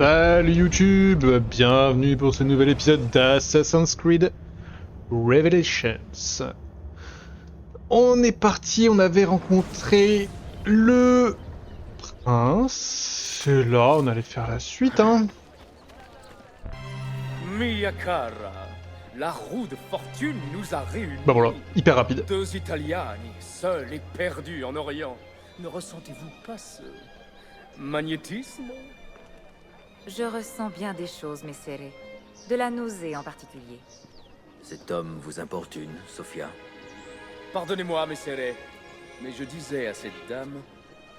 Salut YouTube, bienvenue pour ce nouvel épisode d'Assassin's Creed Revelations. On est parti, on avait rencontré le prince, et là on allait faire la suite hein. Mia cara, la roue de fortune nous a réunis. Bah voilà, hyper rapide. Deux Italiani, seuls et perdus en Orient. Ne ressentez-vous pas ce magnétisme? Je ressens bien des choses, Messere. De la nausée en particulier. Cet homme vous importune, Sophia? Pardonnez-moi, Messere, mais je disais à cette dame...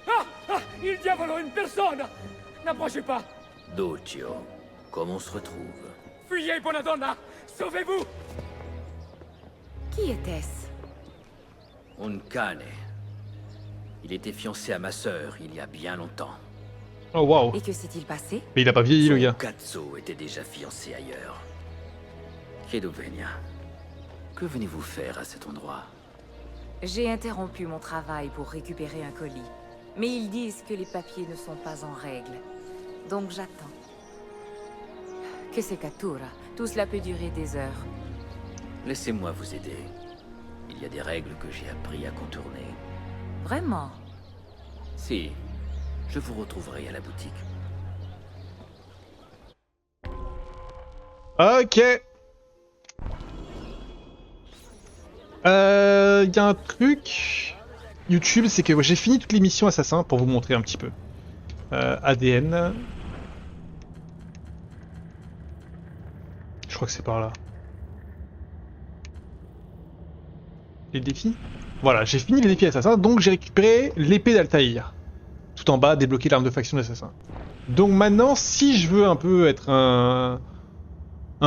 Ah! Il diavolo une personne! N'approchez pas! Duccio, comment on se retrouve? Fuyez, Bonadonna! Sauvez-vous! Qui était-ce? Un cane. Il était fiancé à ma sœur il y a bien longtemps. Oh waouh, Et que s'est-il passé? mais il a pas vieilli le Son gars. cazzo était déjà fiancé ailleurs. Chiedo venia. Que venez-vous faire à cet endroit? J'ai interrompu mon travail pour récupérer un colis. Mais ils disent que les papiers ne sont pas en règle. Donc j'attends. Que c'est Catura. Tout cela peut durer des heures. Laissez-moi vous aider. Il y a des règles que j'ai appris à contourner. Vraiment? Si, je vous retrouverai à la boutique. Ok. Y a un truc YouTube, c'est que j'ai fini toutes les missions Assassin pour vous montrer un petit peu. ADN. Je crois que c'est par là. Les défis? Voilà, j'ai fini les défis Assassin, donc j'ai récupéré l'épée d'Altaïr. Tout en bas, débloquer l'arme de faction d'Assassin. Donc maintenant, si je veux un peu être un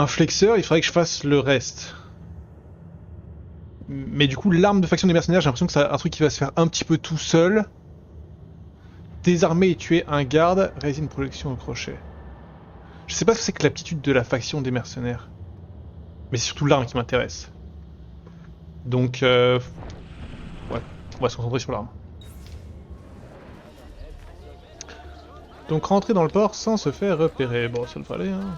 flexeur, il faudrait que je fasse le reste. Mais du coup, l'arme de faction des mercenaires, j'ai l'impression que c'est un truc qui va se faire un petit peu tout seul. Désarmer et tuer un garde, réaliser une projection au crochet. Je sais pas ce que c'est que l'aptitude de la faction des mercenaires. Mais c'est surtout l'arme qui m'intéresse. Donc, ouais, on va se concentrer sur l'arme. Donc rentrer dans le port sans se faire repérer. Bon, ça le fallait, hein.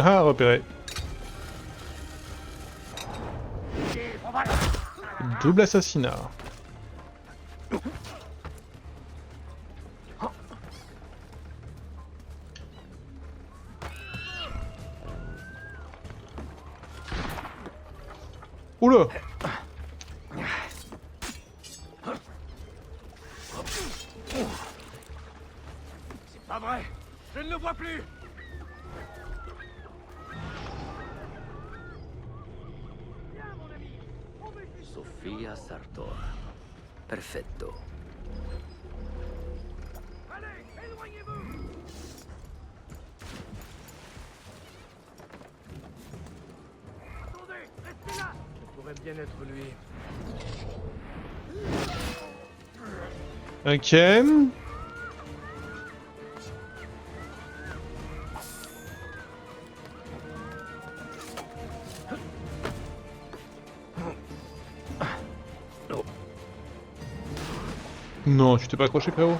Ah, repéré. Double assassinat. Oula! C'est pas vrai! Je ne le vois plus! Sofia Sartor. Perfetto. Allez, éloignez-vous! Attendez, restez là! Ça pourrait bien être lui. Ok. Non, tu t'es pas accroché, frérot?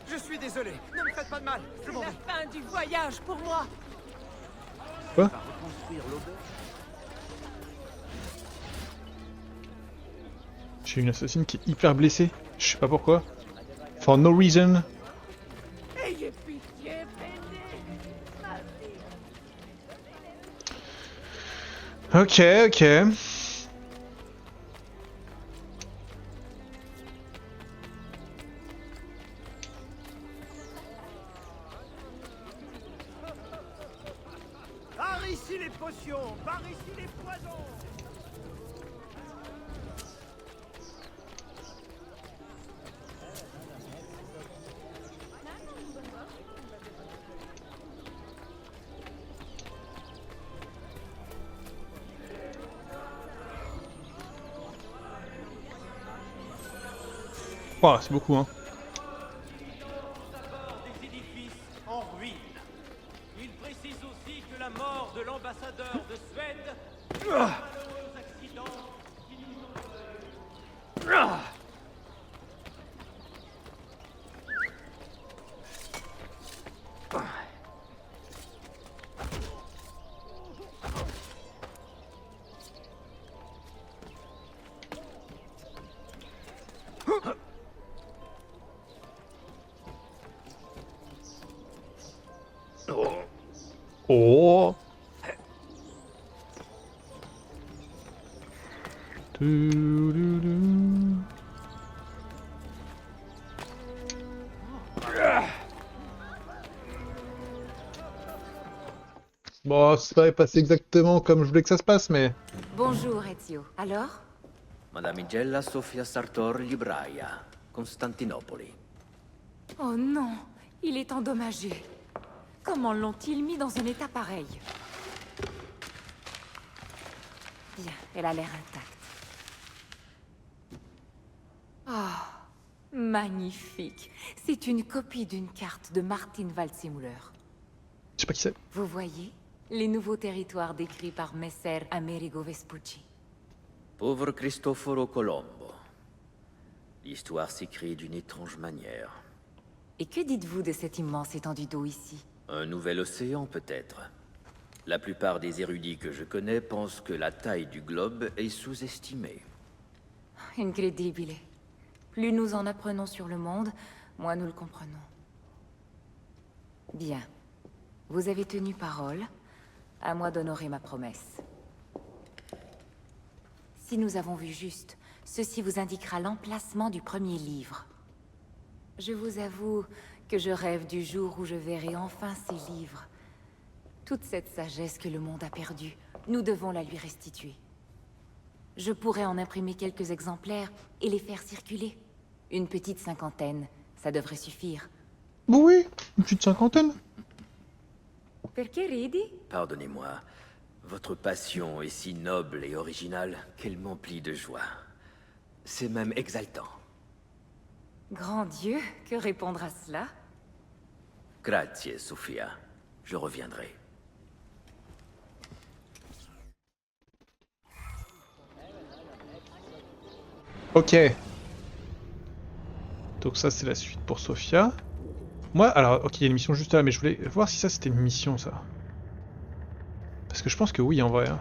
Je suis désolé, ne me faites pas de mal, je m'en vais. La fin du voyage pour moi. Quoi? J'ai une assassine qui est hyper blessée. Je sais pas pourquoi. For no reason. Ayez pitié, venez. Ma fille. Ok, ok. Par ici les potions, par ici les poisons. Oh, c'est beaucoup, hein. Des édifices en ruine. Il précise aussi que la mort de l'ambassadeur de Suède, malheureux accident qui nous ont... Oh. Touloulou. Bon, c'est pas passé exactement comme je voulais que ça se passe, mais... Bonjour, Ezio. Alors? Madamigella Sofia Sartor Libraia, Constantinopoli. Oh non, il est endommagé. Comment l'ont-ils mis dans un état pareil? Bien, elle a l'air intacte. Oh, magnifique. C'est une copie d'une carte de Martin Waldseemüller. Je sais pas qui c'est. Vous voyez? Les nouveaux territoires décrits par Messer Amerigo Vespucci. Pauvre Cristoforo Colombo. L'histoire s'écrit d'une étrange manière. Et que dites-vous de cette immense étendue d'eau ici? Un nouvel océan, peut-être. La plupart des érudits que je connais pensent que la taille du globe est sous-estimée. Incredibile. Plus nous en apprenons sur le monde, moins nous le comprenons. Bien. Vous avez tenu parole. À moi d'honorer ma promesse. Si nous avons vu juste, ceci vous indiquera l'emplacement du premier livre. Je vous avoue que je rêve du jour où je verrai enfin ces livres. Toute cette sagesse que le monde a perdue, nous devons la lui restituer. Je pourrais en imprimer quelques exemplaires et les faire circuler. Une petite 50aine, ça devrait suffire. Oui, une petite 50aine. Perché ridi? Pardonnez-moi, votre passion est si noble et originale qu'elle m'emplit de joie. C'est même exaltant. Grand Dieu, que répondre à cela? Grazie, Sofia. Je reviendrai. Ok. Donc ça, c'est la suite pour Sofia. Moi, alors, ok, il y a une mission juste là, mais je voulais voir si ça, c'était une mission, ça. Parce que je pense que oui, en vrai. Hein.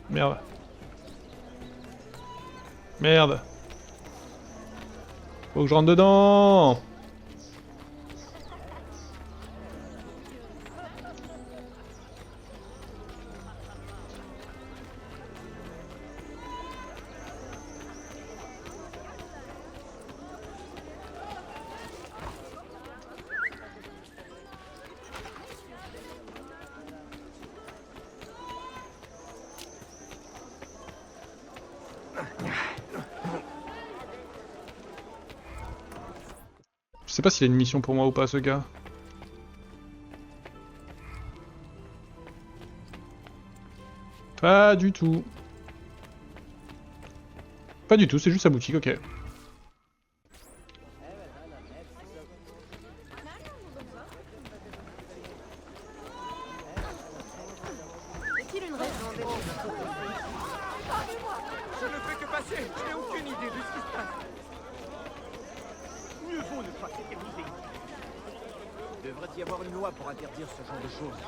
Merde. Merde. Faut que je rentre dedans. Je sais pas s'il a une mission pour moi ou pas, ce gars. Pas du tout. Pas du tout, c'est juste sa boutique, ok. Est-il une raison d'être... Je ne fais que passer, je n'ai aucune idée de ce qui se passe. Mieux vaut ne pas s'éterniser. Il devrait y avoir une loi pour interdire ce genre de choses.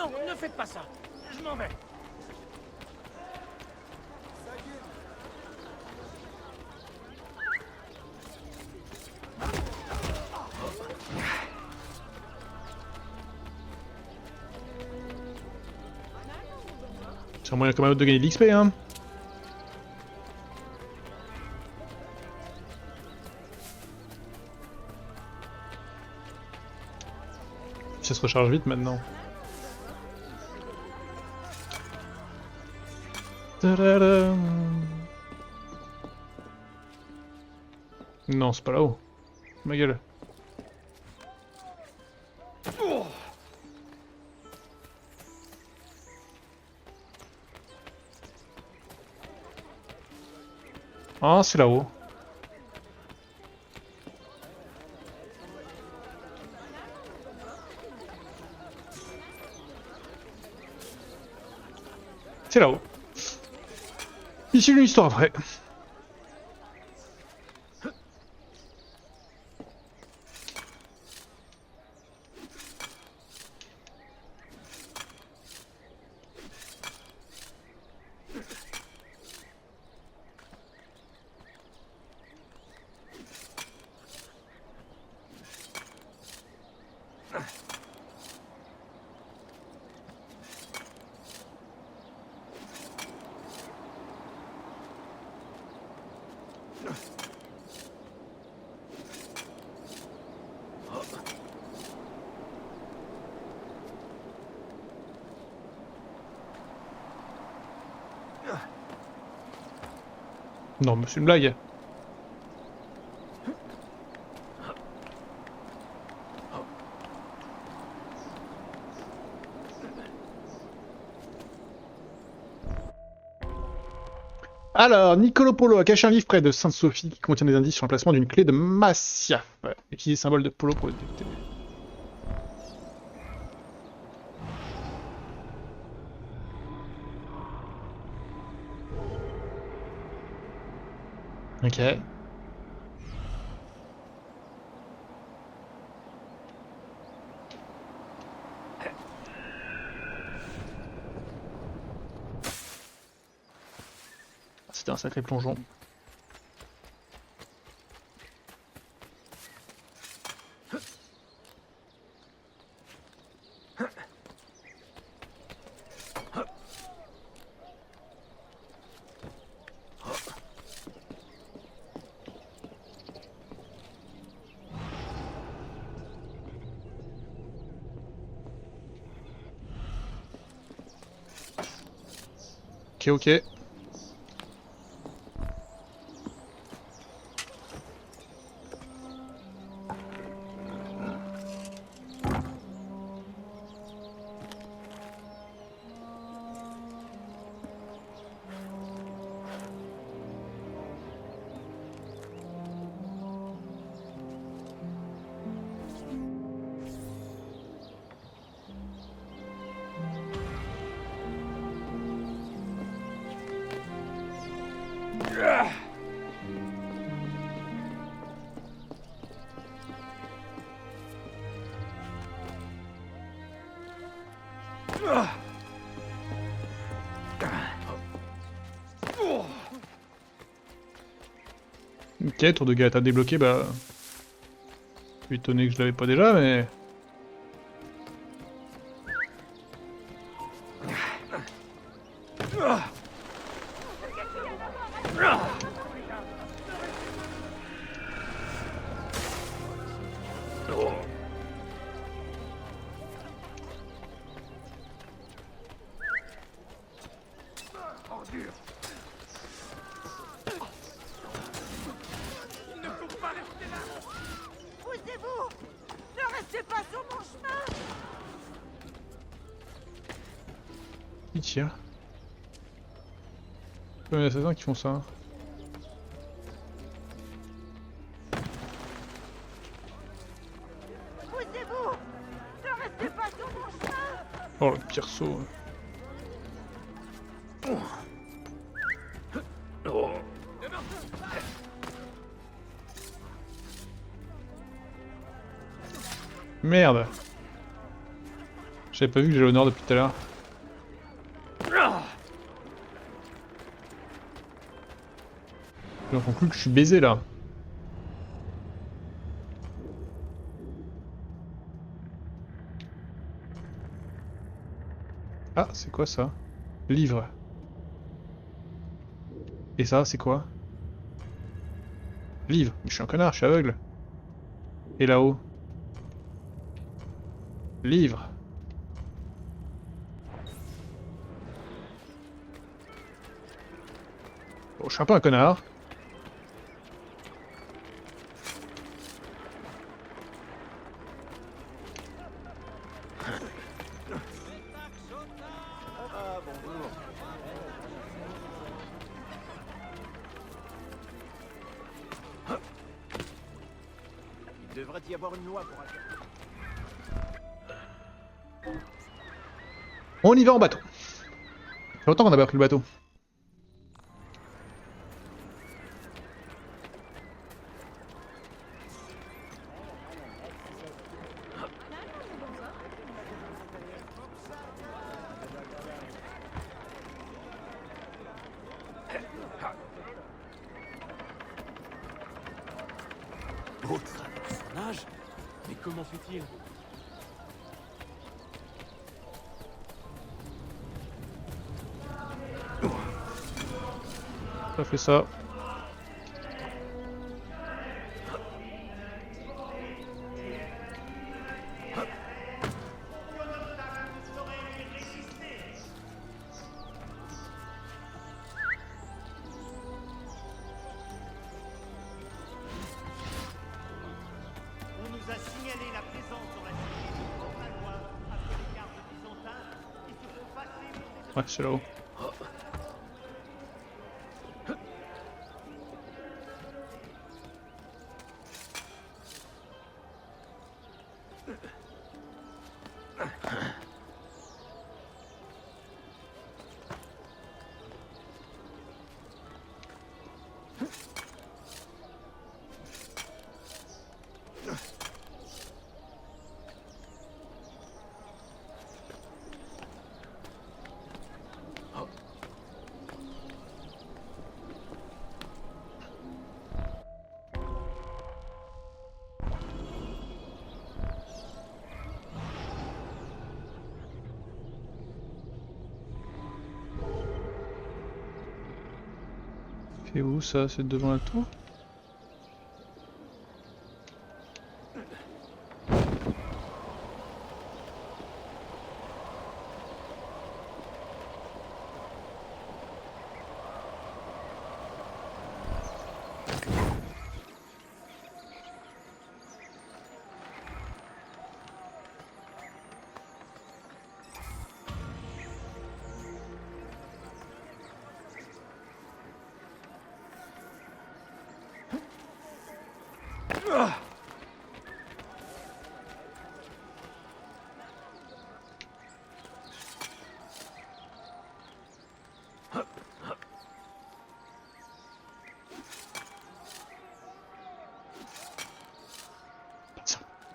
Non, ne faites pas ça. Je m'en vais. C'est un moyen comme un autre de gagner de l'XP, hein. Ça se recharge vite maintenant. Tadadam. Non, c'est pas là-haut. Ma gueule. Ah, c'est là-haut. C'est là-haut. Ici, une histoire vraie. Non, mais c'est une blague. Alors, Niccolo Polo a caché un livre près de Sainte-Sophie qui contient des indices sur l'emplacement d'une clé de Masyaf. Utilisez le symbole de Polo pour le détecter. Ok. C'était un sacré plongeon. Ok, ok. Ok, tour de galette à débloquer, bah... Je suis étonné que je l'avais pas déjà, mais... Poussez-vous! Ne restez pas sur mon chemin! Qui tire? Il y a des assassins qui font ça. Hein. Poussez-vous! Ne restez pas sur mon chemin! Oh, le pire saut. Merde. J'avais pas vu que j'ai l'honneur depuis tout à l'heure. J'en conclus que je suis baisé là. Ah, c'est quoi ça? Livre. Et ça, c'est quoi? Livre. Mais je suis un connard, je suis aveugle. Et là-haut? Livre. Bon, je suis un peu un connard. Il devrait y avoir une loi pour On y va en bateau. Ça fait longtemps qu'on n'a pas pris le bateau. Autre personnage? Mais comment fait-il? Ça fait ça. On nous a signalé la présence dans la cité de Port-Valois après les gardes byzantins qui se font passer pour des Ouais, c'est là-haut. C'est où ça? C'est devant la tour?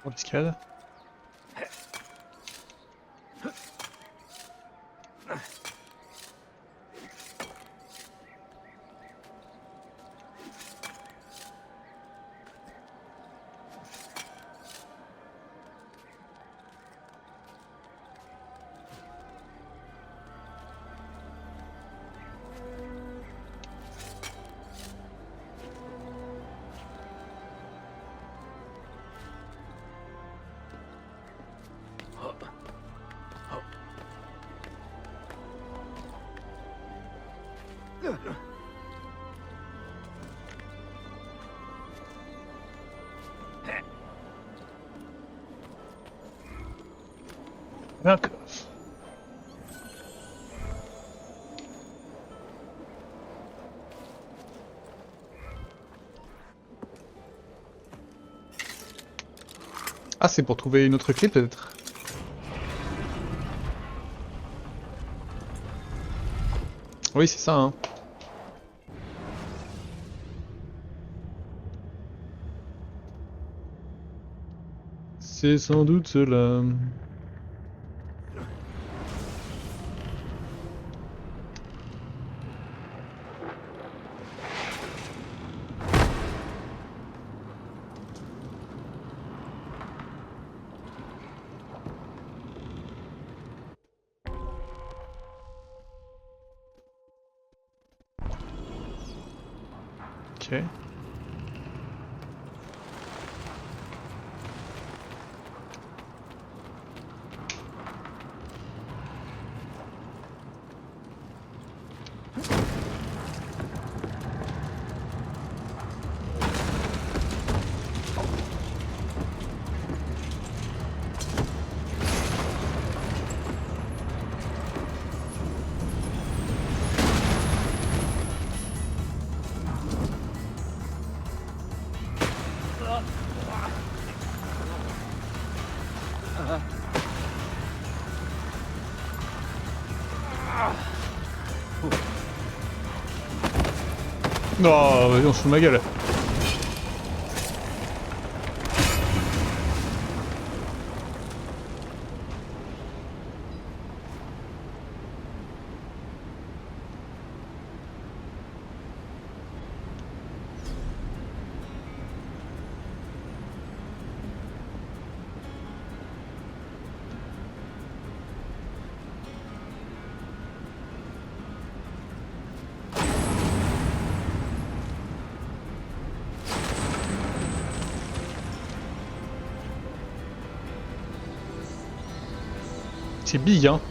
Pour l'escalade. D'accord. Ah, c'est pour trouver une autre clé peut-être. Oui, c'est ça, hein. C'est sans doute cela. Ok. Non, vas-y, on se fout de ma gueule. C'est big, hein.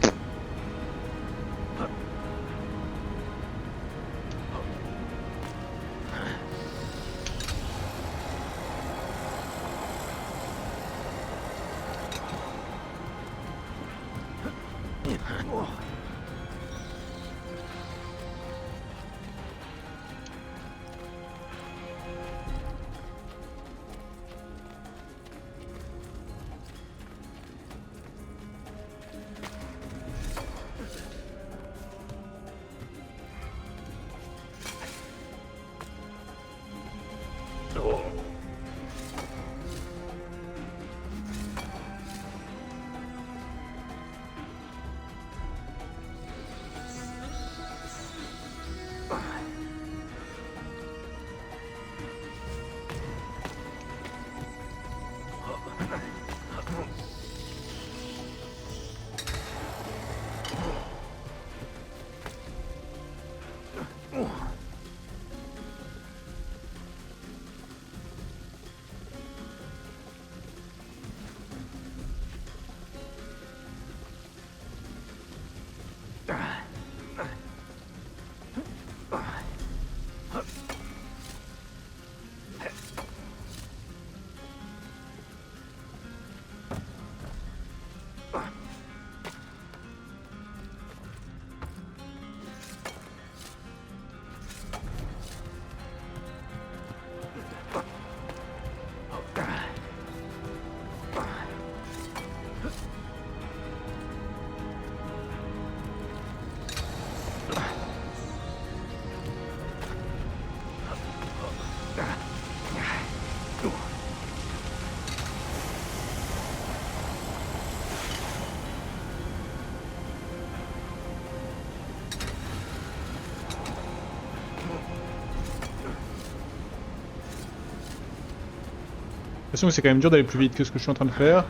J'ai l'impression que c'est quand même dur d'aller plus vite que ce que je suis en train de faire.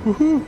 Wouhou!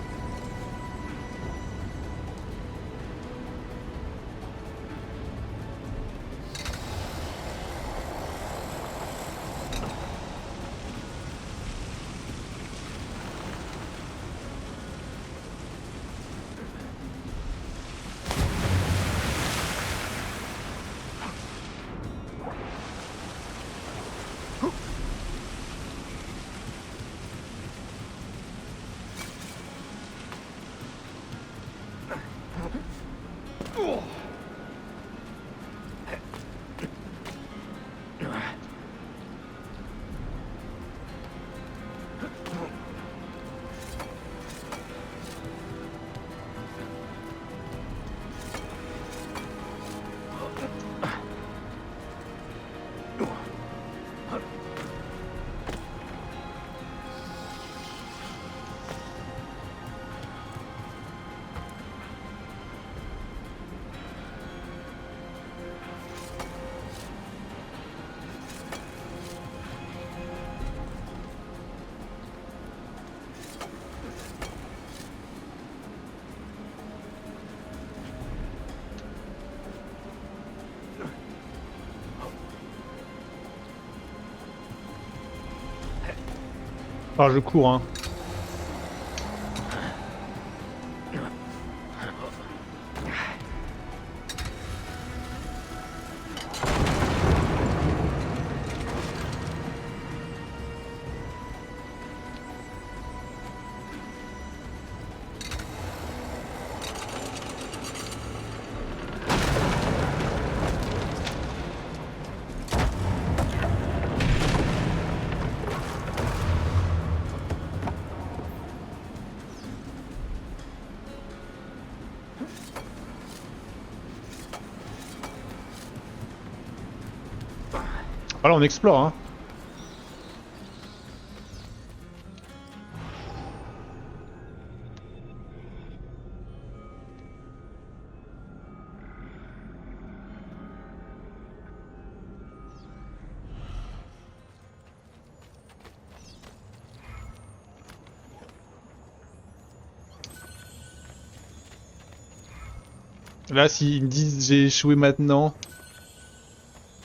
Enfin, je cours, hein. Voilà, on explore, hein. Là, s'ils me disent j'ai échoué maintenant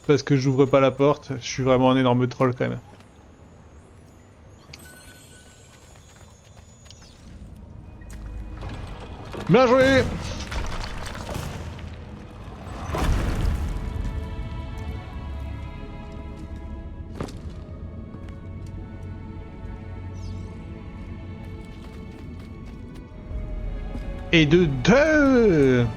parce que j'ouvre pas la porte, je suis vraiment un énorme troll quand même. Bien joué! Et de 2!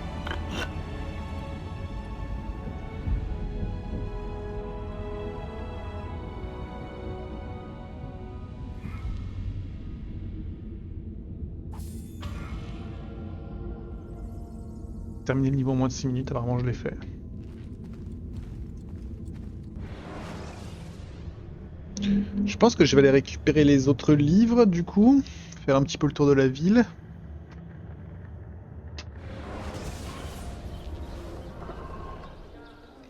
Terminer le niveau en moins de 6 minutes, apparemment je l'ai fait. Je pense que je vais aller récupérer les autres livres du coup, faire un petit peu le tour de la ville.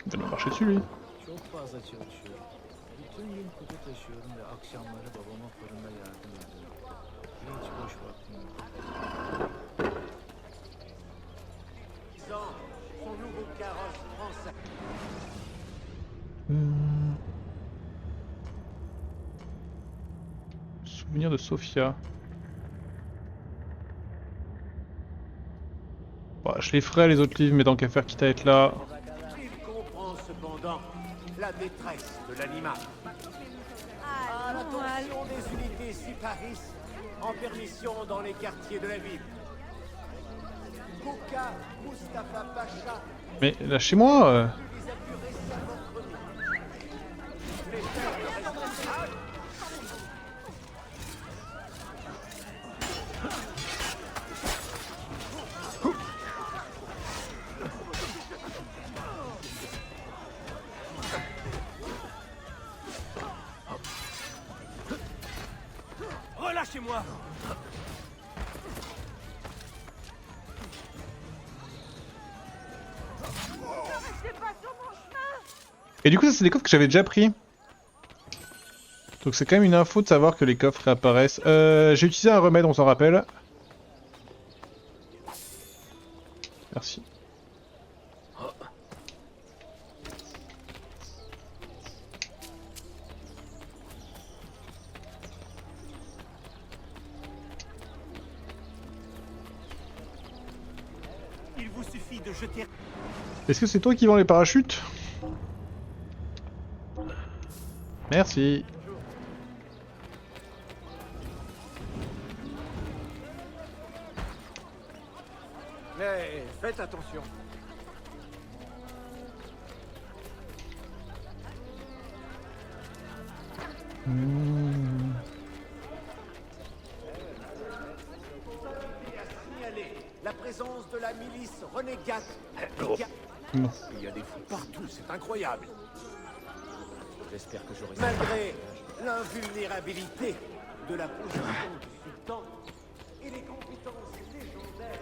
Il va nous marcher dessus lui. Çok fazla çalışıyorum. Bütün gün kutu taşıyorum ve akşamları babama fırında yardım ediyorum. Hiç boş vaktim yok. Son nouveau carrosse prend sa... Souvenir de Sofia. Bah, je les ferai les autres livres, mais tant qu'à faire, quitte à être là. Il comprend cependant la détresse de l'animal. À l'attention des unités Siparis en permission dans les quartiers de la ville. Kouka Mustafa Pacha Mais lâchez-moi les a pu récemment remis. Les terres responsables relâchez-moi. Restez pas sur mon chemin. Et du coup, ça c'est des coffres que j'avais déjà pris. Donc c'est quand même une info de savoir que les coffres réapparaissent. J'ai utilisé un remède, on s'en rappelle. Merci. Il vous suffit de jeter... Est-ce que c'est toi qui vends les parachutes? Merci. Mais faites attention. Signaler la présence de la milice renégate. Non. Il y a des fous partout, c'est incroyable. J'espère que j'aurai... Malgré l'invulnérabilité de la position du sultan et les compétences légendaires...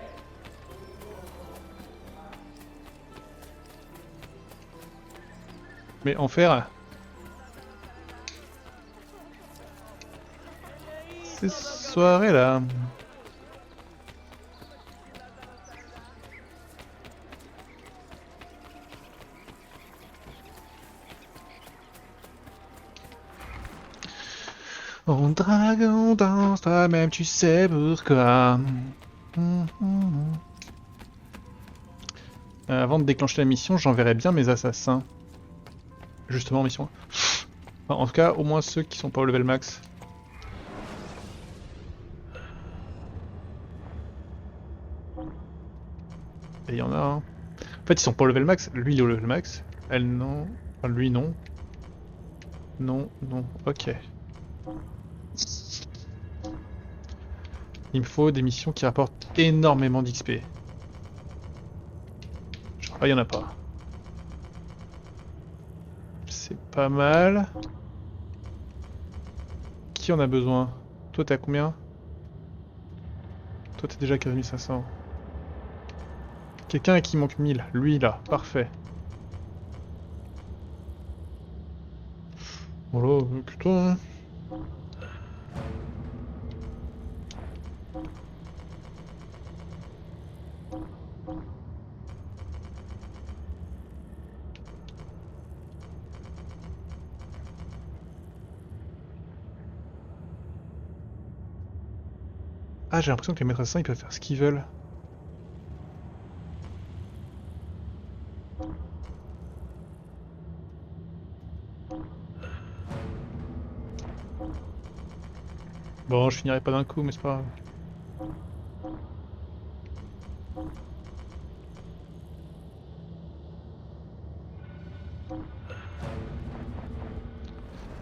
Mais en faire... Ces soirées là... On drague, on danse, toi-même tu sais pourquoi. Avant de déclencher la mission, j'enverrai bien mes assassins. Justement, mission. Enfin, en tout cas, au moins ceux qui sont pas au level max. Et il y en a un. En fait, ils sont pas au level max. Lui, il est au level max. Elle, non. Enfin, lui, non. Non, non. Ok. Il me faut des missions qui rapportent énormément d'XP. Je crois qu'il y en a pas. C'est pas mal. Qui en a besoin? Toi, t'es à combien? Toi, t'es déjà à 4500. Quelqu'un à qui manque 1000. Lui, là. Parfait. Voilà, putain. Hein. Ah, j'ai l'impression que les maîtres assassins, ils peuvent faire ce qu'ils veulent. Bon, je finirai pas d'un coup, mais c'est pas grave.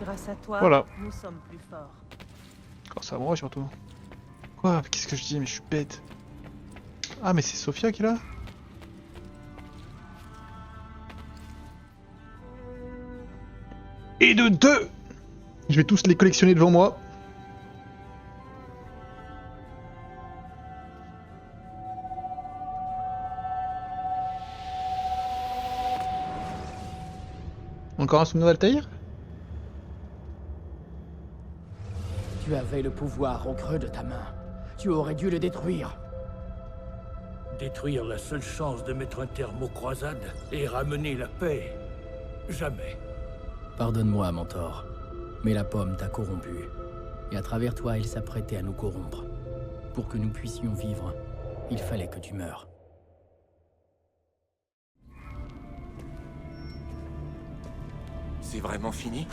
Grâce à toi, Voilà. nous sommes plus forts. Grâce à moi, surtout. Quoi? Qu'est-ce que je dis? Mais je suis bête. Ah, mais c'est Sophia qui est là? Et de deux! Je vais tous les collectionner devant moi. Encore un souvenir d'Altaïr? Tu avais le pouvoir au creux de ta main. Tu aurais dû le détruire. Détruire la seule chance de mettre un terme aux croisades et ramener la paix? Jamais. Pardonne-moi, mentor. Mais la pomme t'a corrompu. Et à travers toi, elle s'apprêtait à nous corrompre. Pour que nous puissions vivre, il fallait que tu meures. C'est vraiment fini?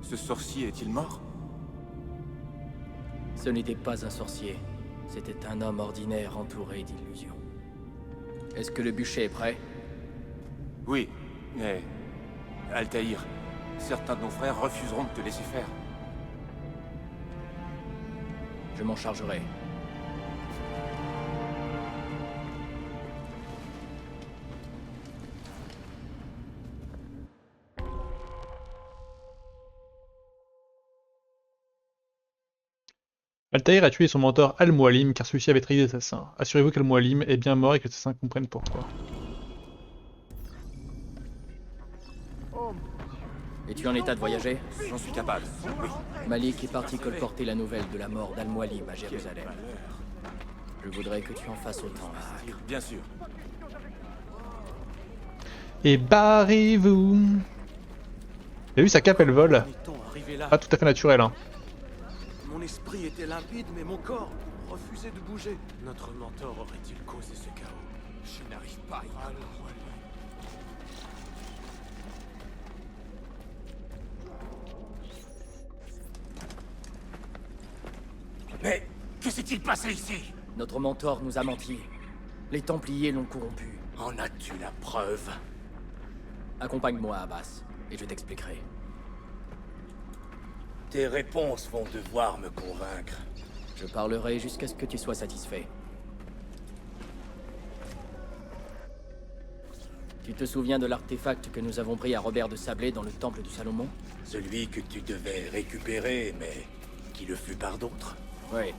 Ce sorcier est-il mort? Ce n'était pas un sorcier. C'était un homme ordinaire entouré d'illusions. Est-ce que le bûcher est prêt? Oui, mais... Altaïr, certains de nos frères refuseront de te laisser faire. Je m'en chargerai. Altaïr a tué son mentor Al-Mualim car celui-ci avait trahi les assassins. Assurez-vous qu'Al-Mualim est bien mort et que les assassins comprennent pourquoi. Es-tu en état de voyager? J'en suis capable, oui. Malik est parti colporter la nouvelle de la mort d'Al-Mualim à Jérusalem. Je voudrais que tu en fasses autant, Isaac. Bien sûr. Et barrez-vous. T'as vu sa cape, elle vole. Pas tout à fait naturel, hein. Mon esprit était limpide, mais mon corps refusait de bouger. Notre mentor aurait-il causé ce chaos? Je n'arrive pas à y croire. Mais que s'est-il passé ici? Notre mentor nous a menti. Les Templiers l'ont corrompu. En as-tu la preuve? Accompagne-moi, Abbas, et je t'expliquerai. Tes réponses vont devoir me convaincre. Je parlerai jusqu'à ce que tu sois satisfait. Tu te souviens de l'artefact que nous avons pris à Robert de Sablé dans le temple de Salomon? Celui que tu devais récupérer, mais qui le fut par d'autres? Oui.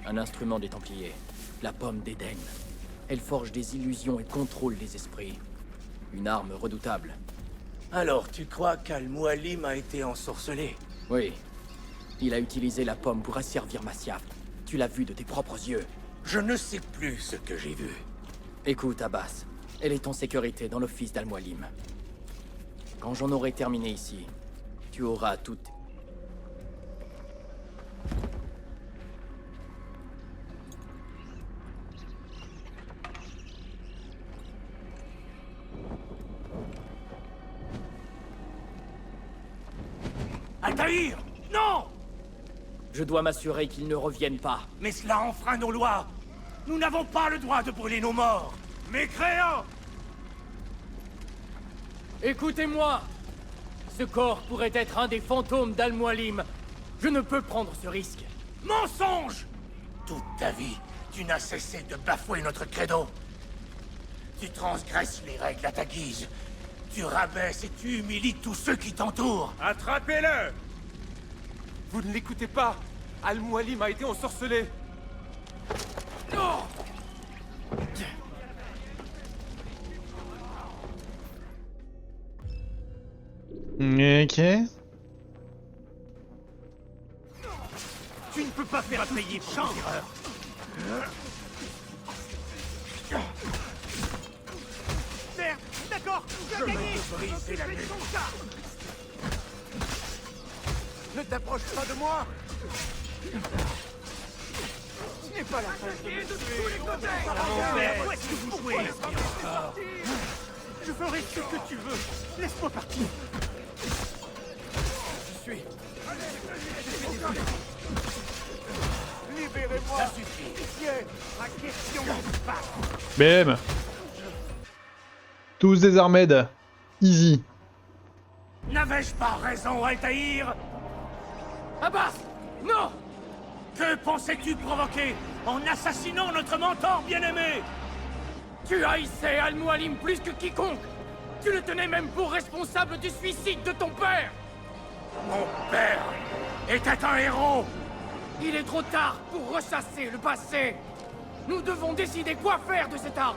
Un instrument des Templiers. La pomme d'Éden. Elle forge des illusions et contrôle les esprits. Une arme redoutable. Alors, tu crois qu'Al-Mualim a été ensorcelé? Oui. Il a utilisé la pomme pour asservir Masyaf. Tu l'as vu de tes propres yeux. Je ne sais plus ce que j'ai vu. Écoute, Abbas. Elle est en sécurité dans l'office d'Al-Mualim. Quand j'en aurai terminé ici, tu auras toutes... Altaïr! Non! Je dois m'assurer qu'ils ne reviennent pas. Mais cela enfreint nos lois! Nous n'avons pas le droit de brûler nos morts! Mécréants! Écoutez-moi! Ce corps pourrait être un des fantômes d'Al-Mualim. Je ne peux prendre ce risque. Mensonge! Toute ta vie, tu n'as cessé de bafouer notre credo. Tu transgresses les règles à ta guise. Tu rabaisses et tu humilies tous ceux qui t'entourent. Attrapez-le! Vous ne l'écoutez pas. Al-Mualim a été ensorcelé. Non! Ok. Tu ne peux pas faire payer pour tes erreurs. Merde! D'accord! Tu as gagné! Briser la nuque. Ne t'approche pas de moi! Ce n'est pas la peine de me tuer! Où est-ce que vous jouez? Je ferai ce que tu veux! Laisse-moi partir! Je suis... Libérez-moi! Ça suffit! Pitié! Ma question se passe! BM. Tous des Armèdes. Easy. N'avais-je pas raison, Altaïr? Abbas! Non! Que pensais-tu provoquer en assassinant notre mentor bien-aimé? Tu haïssais Al-Mualim plus que quiconque! Tu le tenais même pour responsable du suicide de ton père! Mon père était un héros! Il est trop tard pour ressasser le passé! Nous devons décider quoi faire de cette arme!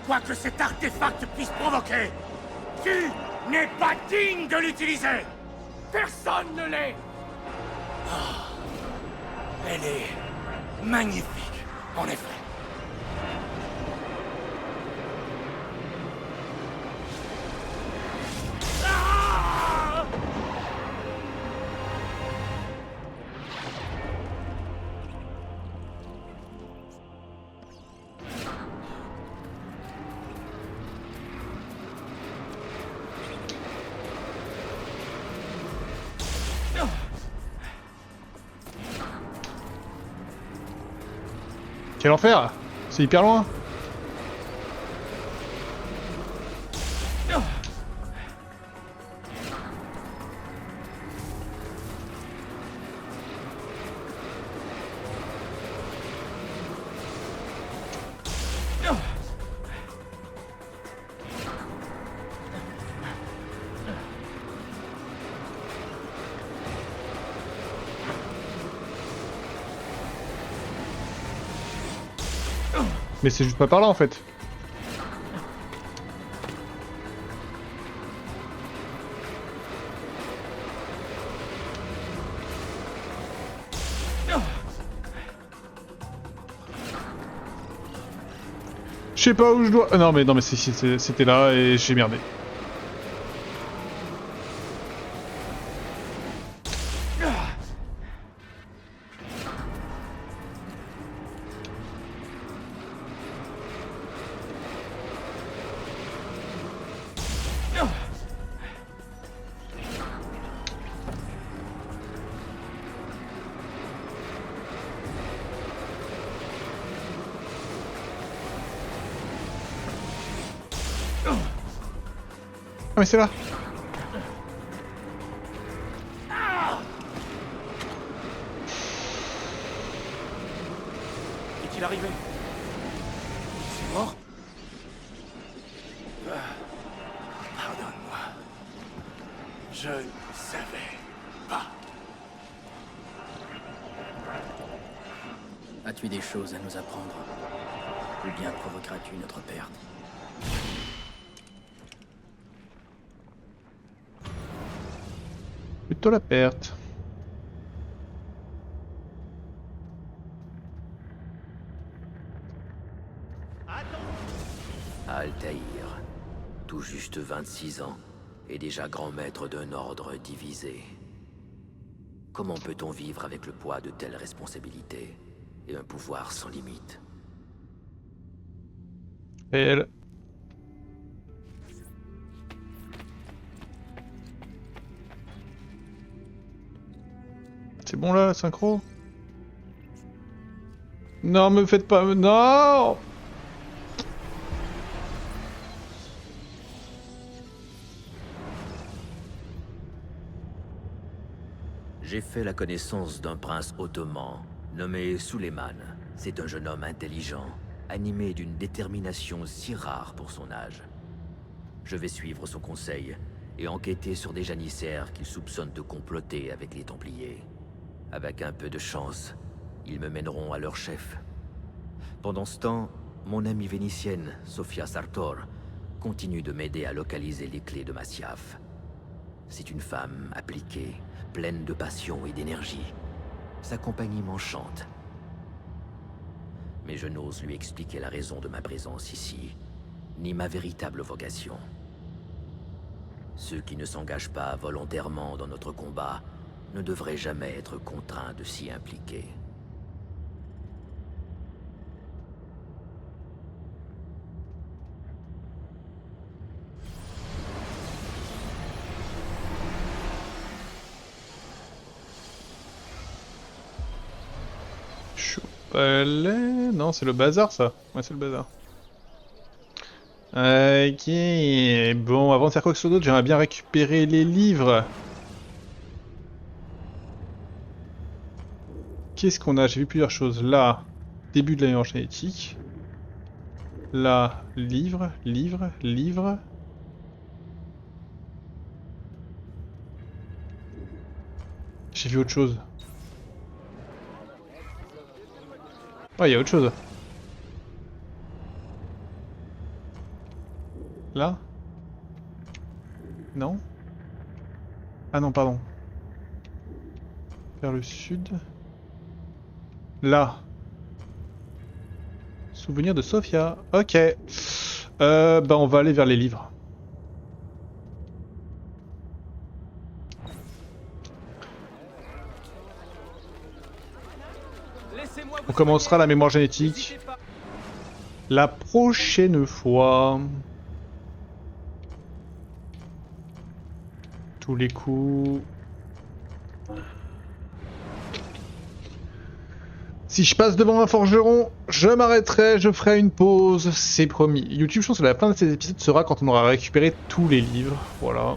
Quoi que cet artefact puisse provoquer, tu n'es pas digne de l'utiliser! Personne ne l'est! Elle est magnifique, en effet. Ah! Quel enfer! C'est hyper loin. Mais c'est juste pas par là en fait. Je sais pas où je dois... non mais c'était là et j'ai merdé. Ah mais c'est là. Qu'est-il arrivé? C'est mort? Pardonne-moi. Je ne savais pas. As-tu des choses à nous apprendre? Ou bien provoqueras-tu notre perte? Plutôt la perte. Altaïr, tout juste 26 ans, et déjà grand maître d'un ordre divisé. Comment peut-on vivre avec le poids de telles responsabilités et un pouvoir sans limite? Elle. C'est bon là, synchro? Non, me faites pas... Non! J'ai fait la connaissance d'un prince ottoman, nommé Suleiman. C'est un jeune homme intelligent, animé d'une détermination si rare pour son âge. Je vais suivre son conseil et enquêter sur des janissaires qu'il soupçonne de comploter avec les Templiers. Avec un peu de chance, ils me mèneront à leur chef. Pendant ce temps, mon amie vénitienne, Sofia Sartor, continue de m'aider à localiser les clés de Masyaf. C'est une femme appliquée, pleine de passion et d'énergie. Sa compagnie m'enchante. Mais je n'ose lui expliquer la raison de ma présence ici, ni ma véritable vocation. Ceux qui ne s'engagent pas volontairement dans notre combat ne devraient jamais être contraints de s'y impliquer. Palais... Non, c'est le bazar ça. Ouais, c'est le bazar. Ok. Bon, avant de faire quoi que ce soit d'autre, j'aimerais bien récupérer les livres. Qu'est-ce qu'on a? J'ai vu plusieurs choses. Là, début de la mémoire génétique. Là, livre, livre, livre. J'ai vu autre chose. Ouais, il y a autre chose. Là? Non? Ah non, pardon. Vers le sud. Là. Souvenir de Sofia. Ok. Bah on va aller vers les livres. On commencera la mémoire génétique la prochaine fois. Tous les coups. Si je passe devant un forgeron, je m'arrêterai, je ferai une pause, c'est promis. YouTube, je pense que la fin de ces épisodes sera quand on aura récupéré tous les livres. Voilà.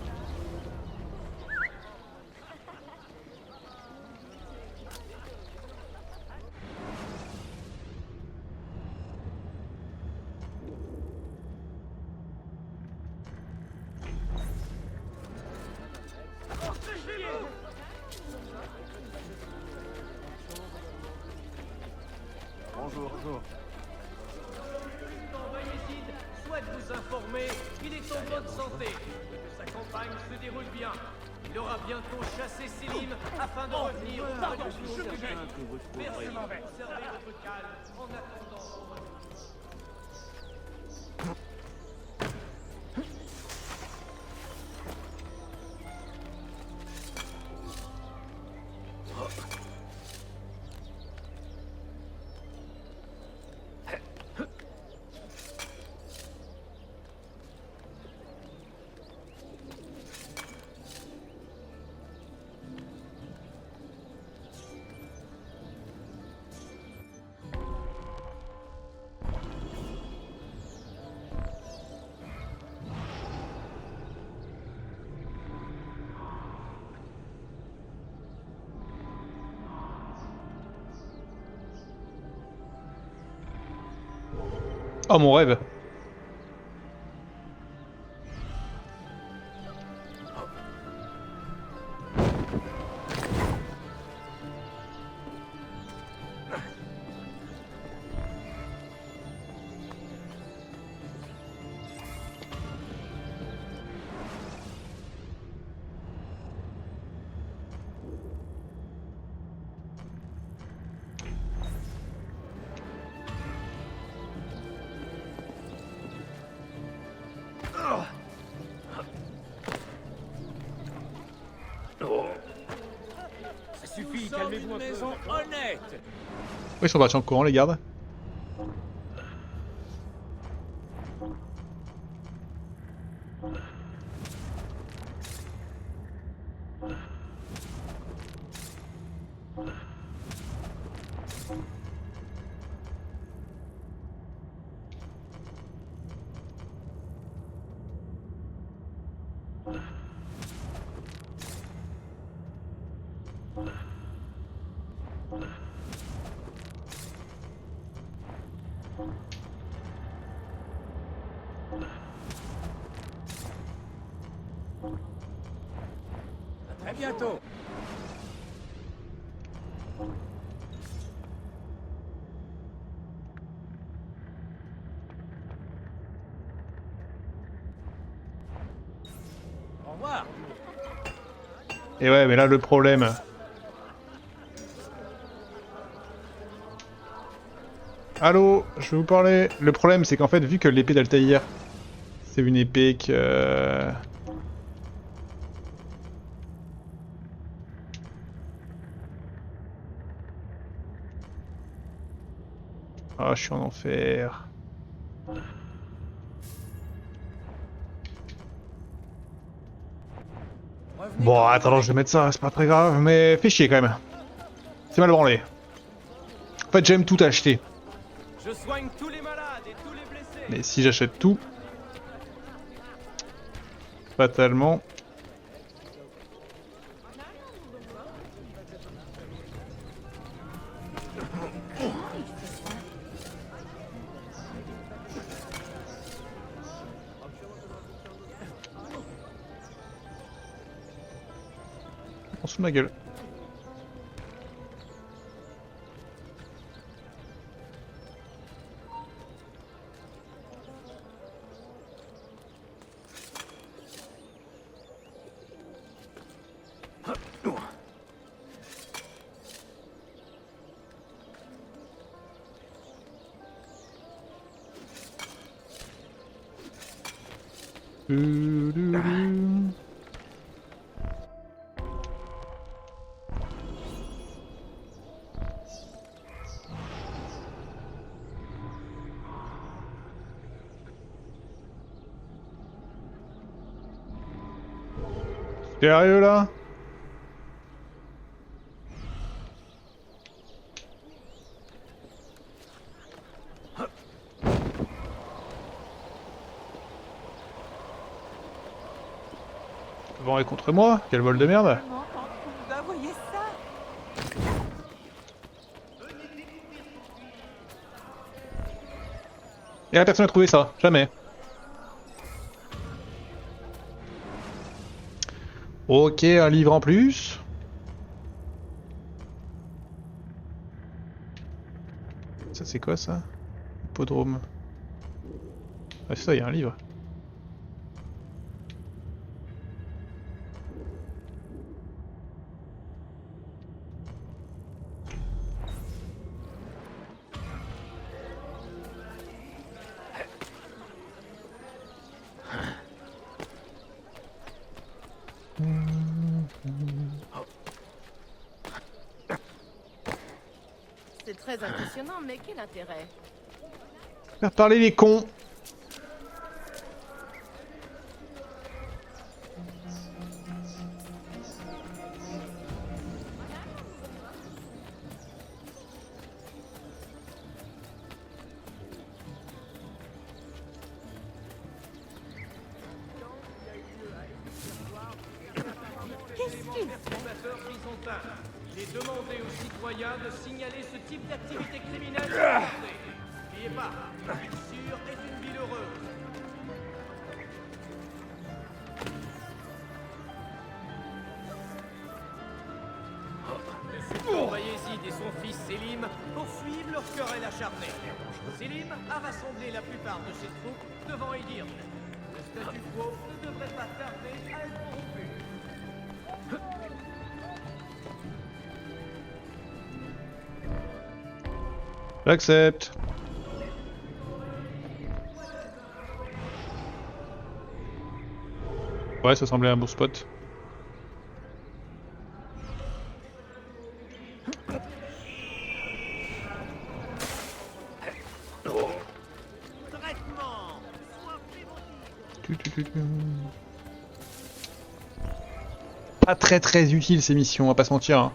Bonjour. Souhaite vous informer qu'il est en bonne santé et que sa campagne se déroule bien. Il aura bientôt chassé Selim afin de revenir au palais de son Merci de conserver votre calme en attendant. Oh mon rêve. Ça suffit, calmez-vous un peu. Maison honnête. Oui, ils sont partis en courant, les gardes. À très bientôt. Au revoir. Et ouais, mais là, le problème... Allô, je vais vous parler. Le problème, c'est qu'en fait, vu que l'épée d'Altaïr, c'est une épée que... Ah, je suis en enfer. Bon, attends, je vais mettre ça, c'est pas très grave, mais fais chier quand même. C'est mal branlé. En fait, j'aime tout acheter. Je soigne tous les malades et tous les blessés. Mais si j'achète tout... Fatalement... On se fout de ma gueule. Sérieux là? Vent est contre moi? Quel vol de merde! Voyez ça? Et la personne a trouvé ça, jamais. Ok, un livre en plus. Ça c'est quoi ça? Hippodrome. Ah c'est ça, il y a un livre. C'est très impressionnant, mais quel intérêt? Faire parler les cons. Perturbateur byzantin. Il est demandé aux citoyens de signaler ce type d'activité criminelle. N'oubliez pas, une ville sûre est une ville heureuse. Le sultan Bayezid et son fils Selim poursuivent leur querelle acharnée. Selim a rassemblé la plupart de ses troupes devant Edirne. Le statu quo ne devrait pas tarder à être rompu. J'accepte. Ouais, ça semblait un bon spot. Pas très utile ces missions, on va pas se mentir. Hein.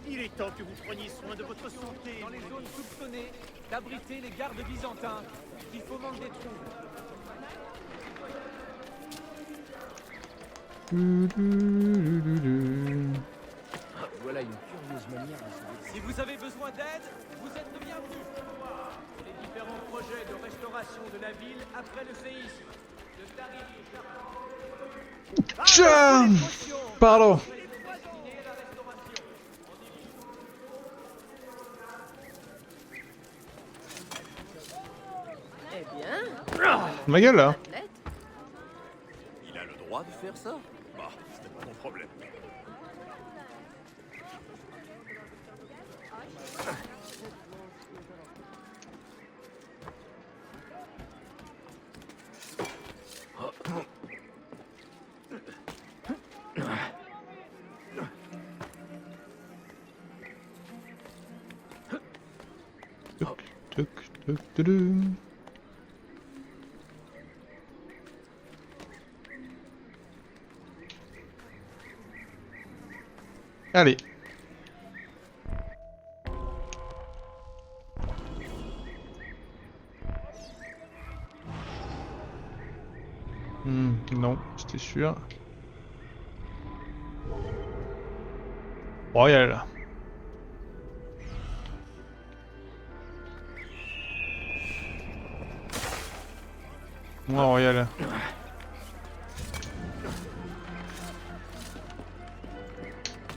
Il est temps que vous preniez soin de votre santé. Dans les zones soupçonnées, d'abriter les gardes byzantins qui fomentent des troubles. Voilà une curieuse manière de se... Si vous avez besoin d'aide, vous êtes le bienvenu. Les différents projets de restauration de la ville après le séisme. De tarifs Tcham! Pardon. Eh bien, Ma gueule là. athlète. Il a le droit de faire ça? Bah, c'était pas mon problème. Tuc, tuc, tuc, tudum. Allez. Non, c'était sûr. Royal. Moi, Royal.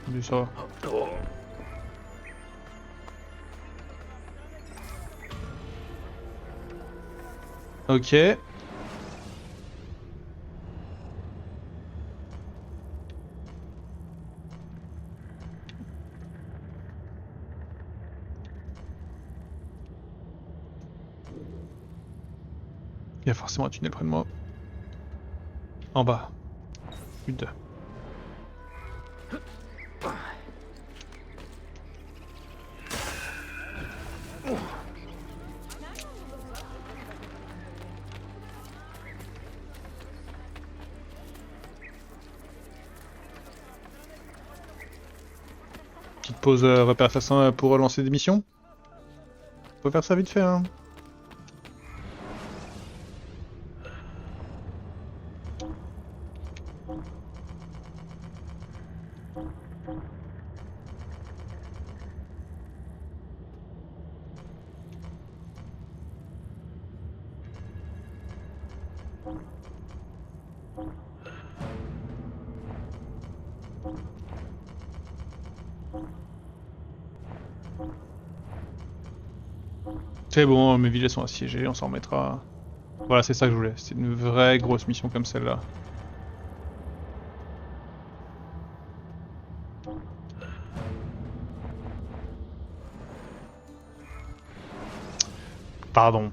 Du ça. Ok. Il y a forcément un tunnel près de moi. En bas. Putain. Petite pause repère assassin pour relancer des missions. On peut faire ça vite fait, hein. C'est bon, mes villes sont assiégées, on s'en remettra. Voilà, c'est ça que je voulais. C'est une vraie grosse mission comme celle-là. Pardon.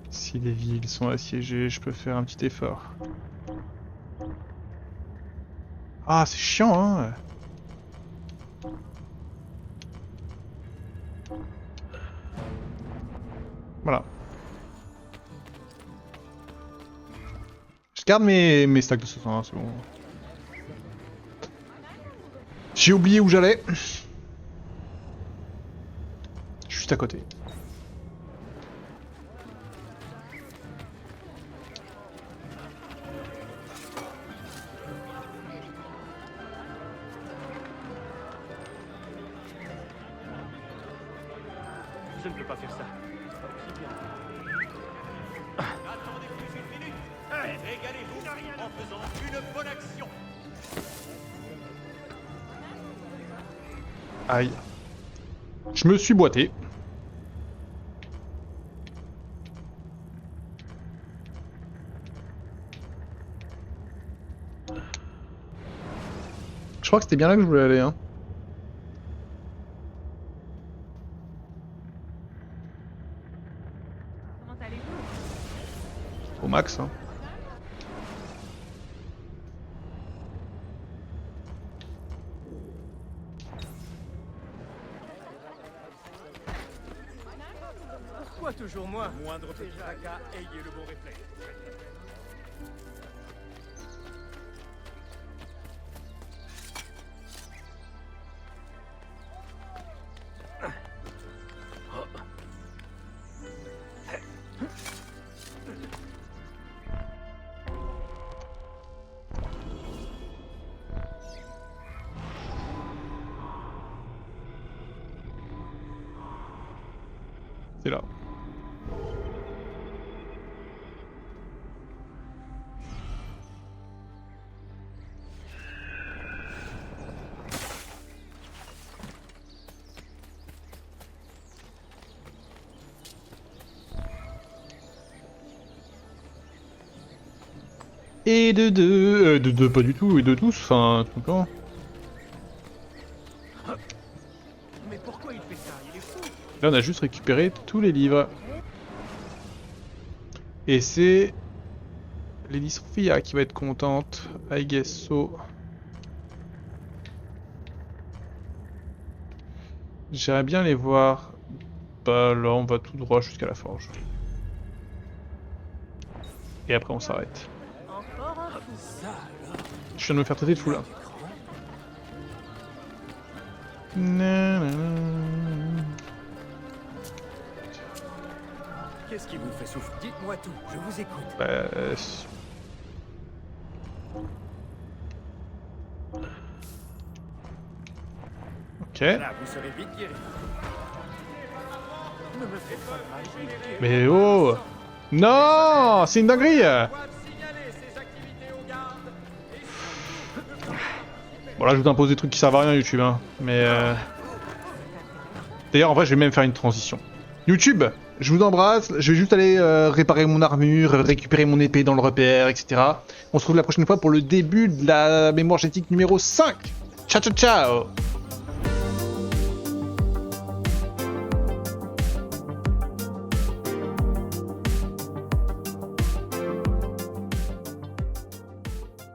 Si les villes sont assiégées, je peux faire un petit effort. Ah, c'est chiant, hein. Voilà. Je garde mes stacks de ce soir, c'est bon. J'ai oublié où j'allais. Juste à côté. Je ne peux pas faire ça. Attendez plus une minute. Régalez-vous en faisant une bonne action. Aïe. Je me suis boité. Je crois que c'était bien là que je voulais aller, hein. Comment allez-vous? Au max, hein. Pourquoi toujours moi? Moindre petit tracas, ayez le bon réflexe. C'est là. Et de deux, pas du tout, et de tous, enfin, tout le temps. Mais pourquoi il fait ça? Il est fou. Là, on a juste récupéré tous les livres. Et c'est Lady Sophia qui va être contente, I guess so. J'aimerais bien les voir. Bah là, on va tout droit jusqu'à la forge. Et après, on s'arrête. Je viens de me faire traiter de fou là. Qu'est-ce qui vous fait souffrir? Dites-moi tout, je vous écoute. Ok. Là, vous serez vite guéri. Ne me faites pas de mal, je vais guérir. Mais oh! Non! C'est une dinguerie! Bon là je vous impose des trucs qui servent à rien YouTube hein. Mais d'ailleurs en vrai je vais même faire une transition. YouTube, je vous embrasse, je vais juste aller réparer mon armure, récupérer mon épée dans le repère, etc. On se retrouve la prochaine fois pour le début de la mémoire génétique numéro 5. Ciao ciao ciao!